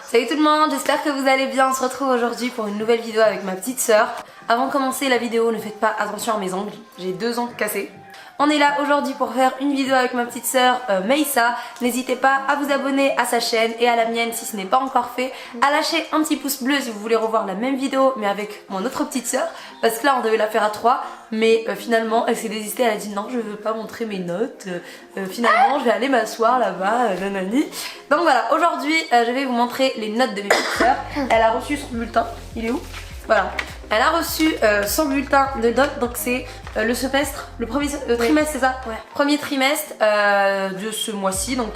Salut tout le monde, j'espère que vous allez bien. On se retrouve aujourd'hui pour une nouvelle vidéo avec ma petite sœur. Avant de commencer la vidéo, ne faites pas attention à mes ongles, j'ai 2 ongles cassés. On est là aujourd'hui pour faire une vidéo avec ma petite sœur Meissa. N'hésitez pas à vous abonner à sa chaîne et à la mienne si ce n'est pas encore fait. À lâcher un petit pouce bleu si vous voulez revoir la même vidéo mais avec mon autre petite sœur. Parce que là on devait la faire à 3 mais finalement elle s'est désistée, elle a dit non je veux pas montrer mes notes. Finalement je vais aller m'asseoir là-bas, nanani. Donc voilà, aujourd'hui je vais vous montrer les notes de mes petites sœurs. Elle a reçu son bulletin, il est où? Voilà. Elle a reçu son bulletin de notes, donc c'est le semestre, le premier trimestre, c'est ça? Ouais. Premier trimestre de ce mois-ci, donc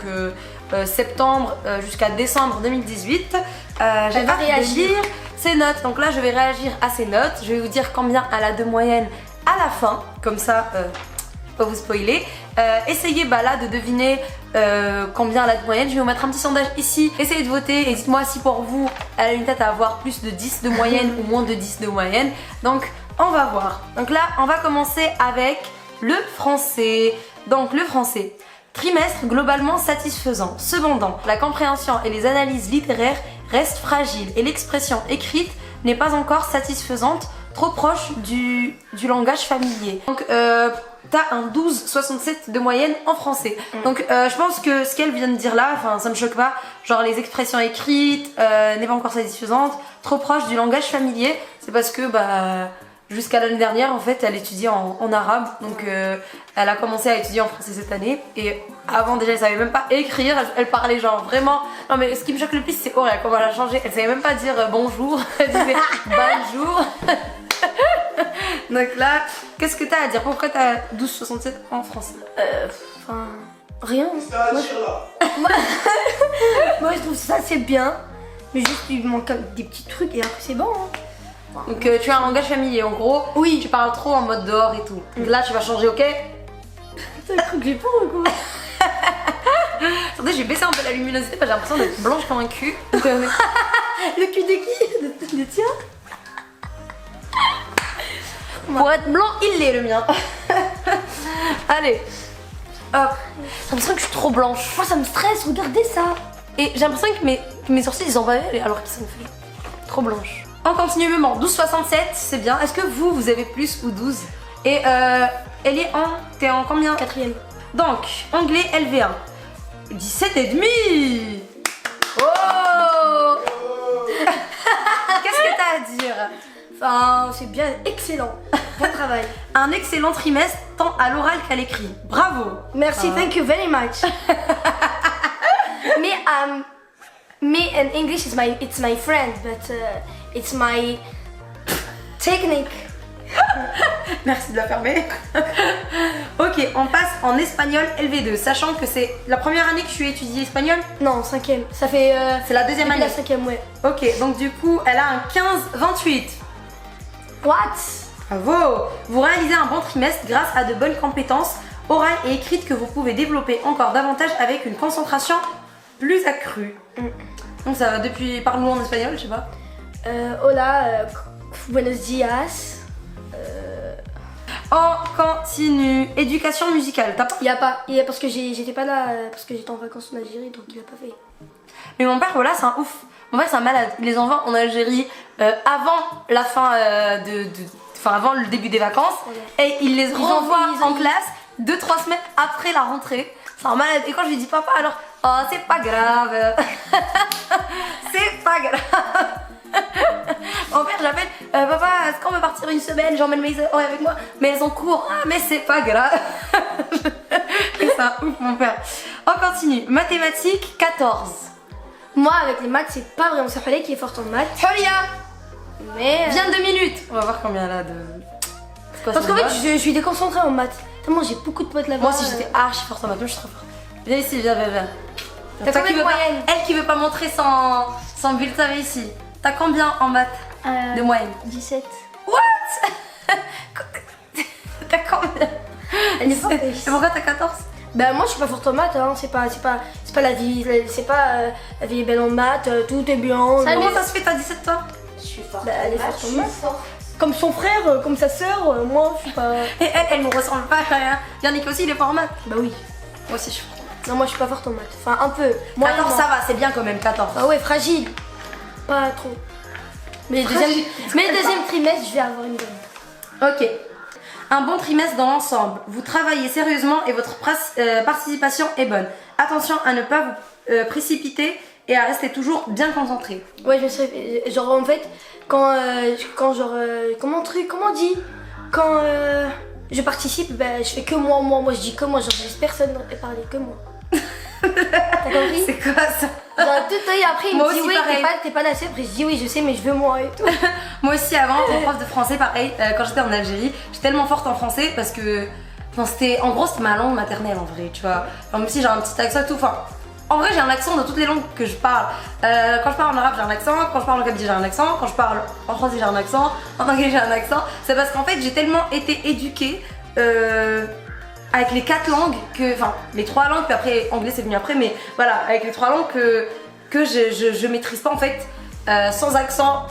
septembre jusqu'à décembre 2018. J'ai hâte de lire ses notes, donc là je vais réagir à ses notes. Je vais vous dire combien elle a de moyenne à la fin, comme ça je vais pas vous spoiler. Essayez là de deviner combien elle a de moyenne. Je vais vous mettre un petit sondage ici. Essayez de voter et dites-moi si pour vous elle a une tête à avoir plus de 10 de moyenne ou moins de 10 de moyenne. Donc on va voir. Donc là on va commencer avec le français. Donc le français. Trimestre globalement satisfaisant. Cependant, la compréhension et les analyses littéraires restent fragiles et l'expression écrite n'est pas encore satisfaisante, trop proche du langage familier. Donc t'as un 12,67 de moyenne en français. Donc je pense que ce qu'elle vient de dire là, enfin ça me choque pas, genre les expressions écrites n'est pas encore satisfaisante, trop proche du langage familier, c'est parce que jusqu'à l'année dernière en fait elle étudiait en arabe, donc elle a commencé à étudier en français cette année et avant déjà elle savait même pas écrire, elle parlait genre vraiment, non mais ce qui me choque le plus c'est Auréa, comment elle a changé, elle savait même pas dire bonjour, elle disait bonjour. Donc là, qu'est-ce que t'as à dire? Pourquoi t'as 12,67 en français? Enfin, rien. Moi je trouve ça c'est bien, mais juste il manque des petits trucs et après c'est bon. Hein. Donc tu as un langage familier en gros. Oui. Tu parles trop en mode dehors et tout. Donc là tu vas changer, ok? T'as cru que j'ai pas ou quoi? Attendez, j'ai baissé un peu la luminosité parce que j'ai l'impression d'être blanche comme un cul. Le cul de qui? De tien? Pour être blanc, il l'est le mien. Allez, hop. J'ai l'impression que je suis trop blanche. Moi ça me stresse, regardez ça. Et j'ai l'impression que mes sourcils ils ont pas vu alors qu'ils sont faits trop blanches. On continue même en 12,67, c'est bien. Est-ce que vous avez plus ou 12? Et t'es en combien? 4ème. Donc, anglais LV1. 17,5. Oh. Qu'est-ce que t'as à dire? Enfin, c'est bien, excellent. Bon travail. Un excellent trimestre tant à l'oral qu'à l'écrit. Bravo. Merci, thank you very much. Me and English it's my friend, but it's my technique. Merci de la fermer. Ok, on passe en espagnol LV2, sachant que c'est la première année que je suis étudiée espagnol. Non, 5ème. Ça fait. C'est la deuxième année. La 5ème, ouais. Ok, donc du coup, elle a un 15,28. What? Bravo. Vous réalisez un bon trimestre grâce à de bonnes compétences orales et écrites que vous pouvez développer encore davantage avec une concentration plus accrue. Donc ça va depuis, parle-nous en espagnol, je sais pas. Hola, buenos dias. On continue. Éducation musicale, t'as pas? Il y a parce que j'étais pas là, parce que j'étais en vacances en Algérie, donc il a pas fait. Mais mon père, voilà, c'est un ouf. Mon père, c'est un malade. Il les envoie en Algérie avant la fin avant le début des vacances. Ouais. Et il les renvoie en classe 2-3 semaines après la rentrée. C'est un malade. Et quand je lui dis papa, alors, oh, c'est pas grave. C'est pas grave. Mon père, j'appelle papa, est-ce qu'on veut partir une semaine? J'emmène mes oreilles avec moi. Mais elles ont cours. Ah, mais c'est pas grave. C'est ça, ouf, mon père. On continue. Mathématiques 14. Moi, avec les maths, c'est pas vraiment ça. Fallait qu'il est fort en maths. Julia! Mais. Viens 2 minutes. On va voir combien elle a de. Parce qu'en fait, je suis déconcentrée en maths. Tellement j'ai beaucoup de potes là-bas. Moi aussi, j'étais archi forte en maths. Moi, je suis trop forte. Viens ici, viens. T'as combien de moyenne? Elle qui veut pas montrer son bulletin ici. T'as combien en maths de moyenne? 17. What? T'as combien? Elle est forte. Et pourquoi t'as 14? Bah moi je suis pas forte en maths, hein. c'est pas la vie, c'est pas la vie est belle en maths, tout est bien. Comment ça se fait, t'as 17 toi? Je suis forte. Bah elle est forte en maths. Comme son frère, comme sa soeur, moi je suis pas. Et elle me ressemble pas à rien. Yannick aussi il est fort en maths. Bah oui. Moi aussi je suis forte. Non, moi je suis pas forte en maths. Enfin, un peu. 14 ça va, c'est bien quand même, 14. Ah ouais, fragile. Pas trop. Mais le deuxième trimestre, je vais avoir une bonne. Ok. Un bon trimestre dans l'ensemble. Vous travaillez sérieusement et votre participation est bonne. Attention à ne pas vous précipiter et à rester toujours bien concentré. Ouais, je me suis. Genre, en fait, quand genre. Comment on dit? Quand je participe, bah, je fais que moi. Moi, je dis que moi. Genre, je laisse personne parler, que moi. T'as compris? C'est quoi ça? Genre, tout et après, il Moi me dit aussi, oui, pareil. t'es pas nationale. Après, je dis oui, je sais, mais je veux moi et tout. Moi aussi avant, en prof de français, pareil, quand j'étais en Algérie, j'étais tellement forte en français parce que en gros c'était ma langue maternelle en vrai, tu vois. Enfin, même si j'ai un petit accent et tout, enfin en vrai j'ai un accent dans toutes les langues que je parle. Quand je parle en arabe j'ai un accent, quand je parle en kabyle j'ai un accent, quand je parle en français j'ai un accent, en anglais j'ai un accent. C'est parce qu'en fait j'ai tellement été éduquée avec les 4 langues que, enfin les 3 langues, puis après anglais c'est venu après, mais voilà, avec les 3 langues que je maîtrise pas en fait sans accent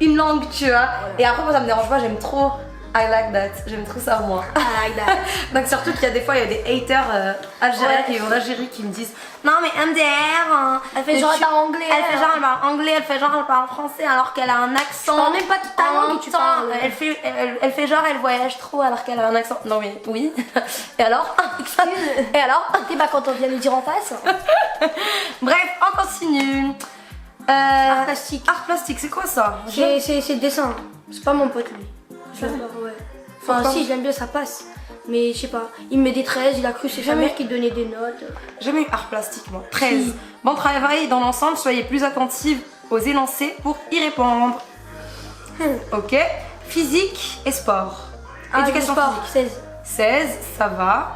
une langue, tu vois. Et après moi ça me dérange pas, j'aime trop. I like that, j'aime trop ça moi. I like that. Donc surtout qu'il y a des fois il y a des haters algériens qui vont en Algérie qui me disent non mais MDR, Elle fait genre elle parle anglais. elle fait genre elle parle anglais, elle fait genre elle parle français alors qu'elle a un accent. Je parle même pas toute ta langue, tu parles. Elle fait genre elle voyage trop alors qu'elle a un accent. Non mais oui. Et alors? Et alors? T'es pas quand on vient nous dire en face. Bref, on continue. Art plastique. Art plastique, c'est quoi ça? C'est le dessin. C'est pas mon pote lui. Ouais. Enfin Pourquoi? si, je l'aime bien, ça passe. Mais je sais pas, il me met des 13, il a cru que c'est sa mère qui donnait des notes. J'ai jamais eu art plastique moi. 13. Si. Bon travail dans l'ensemble, soyez plus attentive aux énoncés pour y répondre. Ok. Physique et sport. Éducation sport, physique. 16, ça va.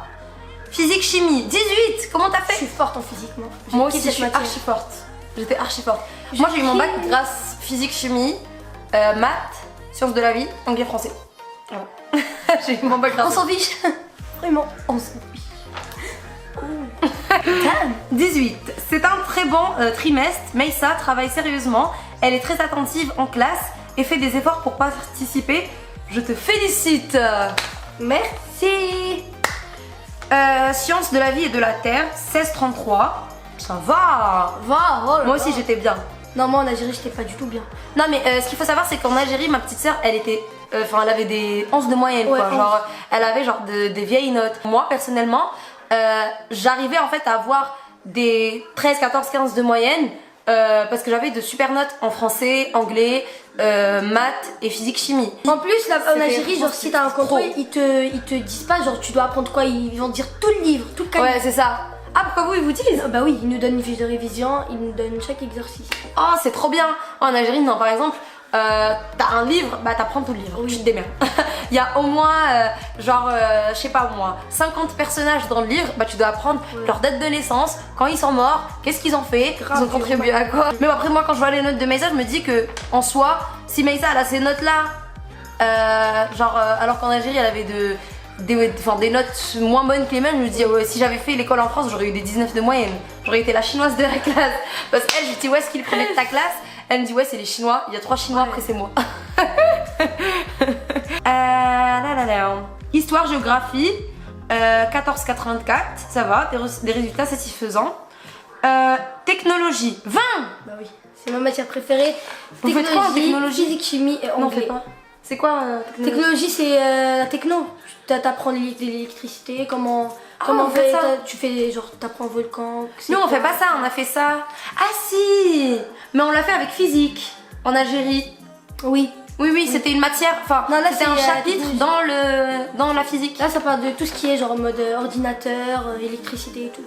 Physique chimie, 18. Comment t'as Je fait? suis forte en physique moi. Moi aussi kiffe je cette suis matière. archi forte. J'étais archi forte. Moi j'ai eu mon bac grâce physique chimie, maths, sciences de la vie, anglais français. Voilà. J'ai eu mon bac On grâce. s'en fiche. Vraiment, on s'en fiche. 18. C'est un très bon trimestre. Meissa travaille sérieusement. Elle est très attentive en classe et fait des efforts pour participer. Je te félicite. Merci. Sciences de la vie et de la terre, 1633. Ça va. Oh là Moi là. aussi j'étais bien. Non, moi en Algérie, j'étais pas du tout bien. Non mais ce qu'il faut savoir c'est qu'en Algérie ma petite sœur elle était enfin elle avait des 11 de moyenne Ouais, quoi, 11. genre elle avait genre des vieilles notes. Moi personnellement j'arrivais en fait à avoir des 13, 14, 15 de moyenne parce que j'avais de super notes en français, anglais, maths et physique chimie. En plus, là, en C'était Algérie, genre si t'as un trop. contrôle, ils te disent pas genre tu dois apprendre quoi, ils vont te dire tout le livre, tout le cahier. Ouais c'est ça. Ah pourquoi vous ils vous disent? Bah oui, ils nous donnent une fiche de révision, ils nous donnent chaque exercice. Oh c'est trop bien. En Algérie non par exemple t'as un livre, bah t'apprends tout le livre, tu te démerdes. Il y a au moins je sais pas moi 50 personnages dans le livre, bah tu dois apprendre leur date de naissance, quand ils sont morts, qu'est-ce qu'ils ont fait, Grave, ils ont contribué à quoi. Mais après moi quand je vois les notes de Meissa je me dis que en soi si Meissa elle a ces notes là alors qu'en Algérie elle avait des notes moins bonnes que les mêmes, je me dis ouais, si j'avais fait l'école en France j'aurais eu des 19 de moyenne, j'aurais été la chinoise de la classe. Parce qu'elle je dis ouais est-ce qu'il prenait de ta classe, elle me dit ouais c'est les chinois, il y a 3 chinois après c'est moi. Histoire, géographie, 14,84, ça va, des résultats satisfaisants. Technologie, 20. Bah oui, c'est ma matière préférée. Vous faites quoi en technologie? Physique, chimie et Non, on anglais. fait pas. C'est quoi Technologie, c'est la techno. T'apprends l'électricité, comment on fait ça. tu fais genre t'apprends volcan. Nous on fait pas ça, on a fait ça. Ah si, mais on l'a fait avec physique en Algérie. Oui. Oui, c'était une matière, enfin Non, là, c'était un c'est, chapitre dans la physique. Là, ça parle de tout ce qui est genre en mode ordinateur, électricité et tout.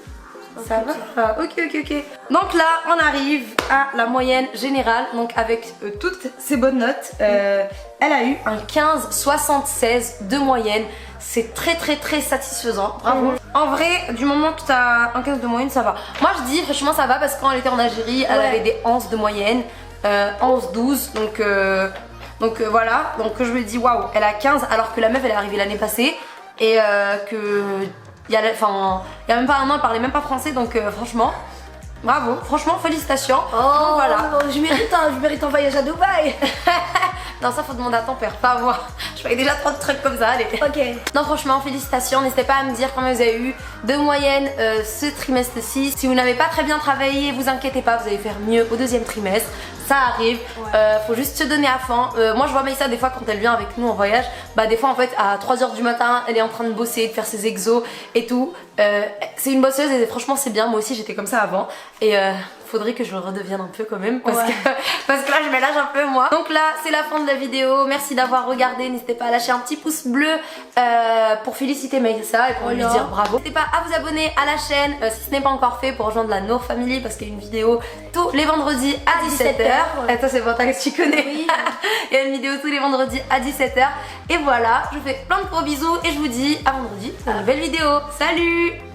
Ça va. Ah, ok. Donc là, on arrive à la moyenne générale. Donc avec toutes ces bonnes notes, elle a eu un 15,76 de moyenne. C'est très satisfaisant. Bravo. En vrai, du moment que tu as un 15 de moyenne, ça va. Moi, je dis franchement, ça va parce que quand elle était en Algérie, elle avait des 11 de moyenne, 11, 12. Donc voilà. Donc je me dis waouh, elle a 15 alors que la meuf, elle est arrivée l'année passée et il y a même pas un an, elle parlait même pas français, donc franchement, bravo, franchement, félicitations. Donc, voilà. Je mérite un voyage à Dubaï. Non, ça faut demander à ton père, pas à moi. Je fais déjà trop de trucs comme ça, allez. Ok. Non, franchement, félicitations. N'hésitez pas à me dire combien vous avez eu de moyenne ce trimestre-ci. Si vous n'avez pas très bien travaillé, vous inquiétez pas, vous allez faire mieux au deuxième trimestre. Ça arrive, faut juste se donner à fond. Moi je vois Maïssa des fois quand elle vient avec nous en voyage, bah des fois en fait à 3h du matin elle est en train de bosser, de faire ses exos et tout. C'est une bosseuse et franchement c'est bien, moi aussi j'étais comme ça avant. Et faudrait que je le redevienne un peu quand même parce que là je me lâche un peu moi. Donc là c'est la fin de la vidéo, merci d'avoir regardé, n'hésitez pas à lâcher un petit pouce bleu pour féliciter Maïssa et pour lui dire bravo. N'hésitez pas à vous abonner à la chaîne si ce n'est pas encore fait pour rejoindre la Nour Family parce qu'il y a une vidéo tous les vendredis à 17h. Et toi c'est bon, tu connais. Oui. Il y a une vidéo tous les vendredis à 17h. Et voilà, je vous fais plein de gros bisous et je vous dis à vendredi pour une nouvelle vidéo. Salut!